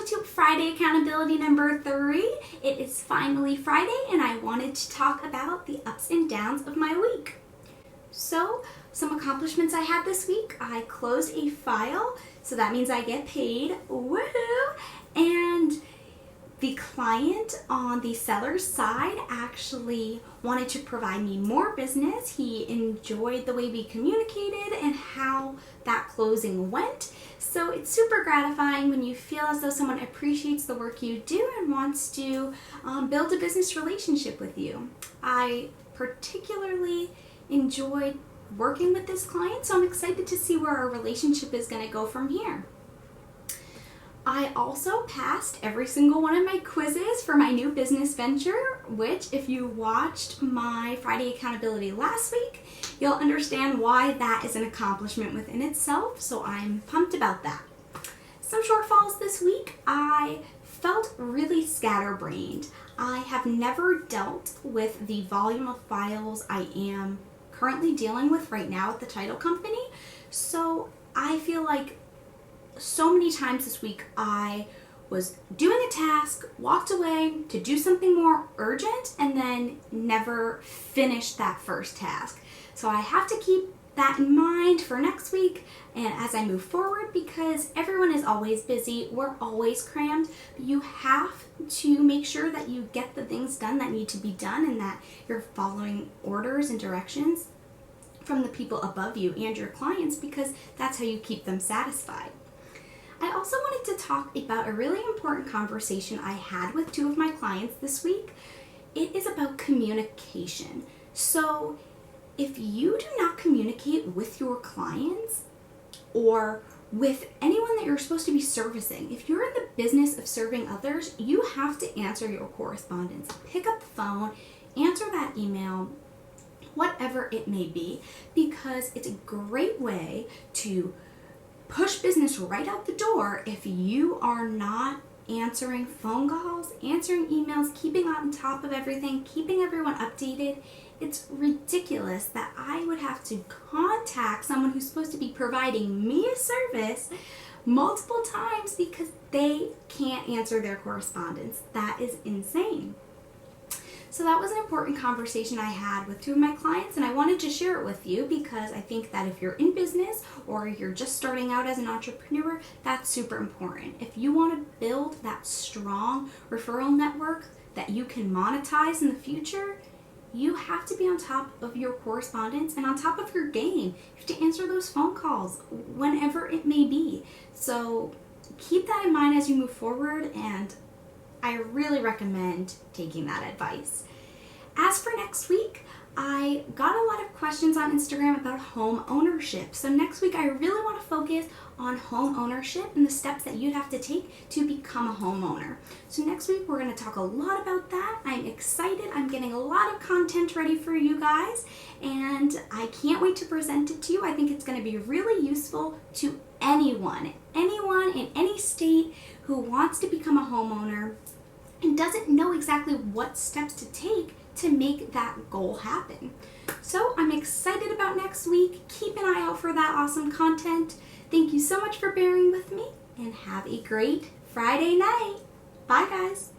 to Friday accountability number 3. It is finally Friday and I wanted to talk about the ups and downs of my week. So, some accomplishments I had this week. I closed a file, so that means I get paid. Woohoo! And the client on the seller's side actually wanted to provide me more business. He enjoyed the way we communicated and how that closing went. So it's super gratifying when you feel as though someone appreciates the work you do and wants to build a business relationship with you. I particularly enjoyed working with this client, so I'm excited to see where our relationship is going to go from here. I also passed every single one of my quizzes for my new business venture, which if you watched my Friday accountability last week, you'll understand why that is an accomplishment within itself, so I'm pumped about that. Some shortfalls this week. I felt really scatterbrained. I have never dealt with the volume of files I am currently dealing with right now at the title company, so I feel like so many times this week I was doing a task, walked away to do something more urgent, and then never finished that first task. So I have to keep that in mind for next week and as I move forward, because everyone is always busy, we're always crammed. You have to make sure that you get the things done that need to be done and that you're following orders and directions from the people above you and your clients, because that's how you keep them satisfied. I also wanted to talk about a really important conversation I had with 2 of my clients this week. It is about communication. So if you do not communicate with your clients or with anyone that you're supposed to be servicing, if you're in the business of serving others, you have to answer your correspondence. Pick up the phone, answer that email, whatever it may be, because it's a great way to push business right out the door if you are not answering phone calls, answering emails, keeping on top of everything, keeping everyone updated. It's ridiculous that I would have to contact someone who's supposed to be providing me a service multiple times because they can't answer their correspondence. That is insane. So that was an important conversation I had with 2 of my clients, and I wanted to share it with you because I think that if you're in business or you're just starting out as an entrepreneur, that's super important. If you want to build that strong referral network that you can monetize in the future, you have to be on top of your correspondence and on top of your game. You have to answer those phone calls whenever it may be. So keep that in mind as you move forward, and I really recommend taking that advice. As for next week, I got a lot of questions on Instagram about home ownership. So next week I really want to focus on home ownership and the steps that you'd have to take to become a homeowner. So next week we're going to talk a lot about that. I'm excited. I'm getting a lot of content ready for you guys, and I can't wait to present it to you. I think it's going to be really useful to anyone in any state who wants to become a homeowner and doesn't know exactly what steps to take to make that goal happen. So I'm excited about next week. Keep an eye out for that awesome content. Thank you so much for bearing with me, and have a great Friday night. Bye guys.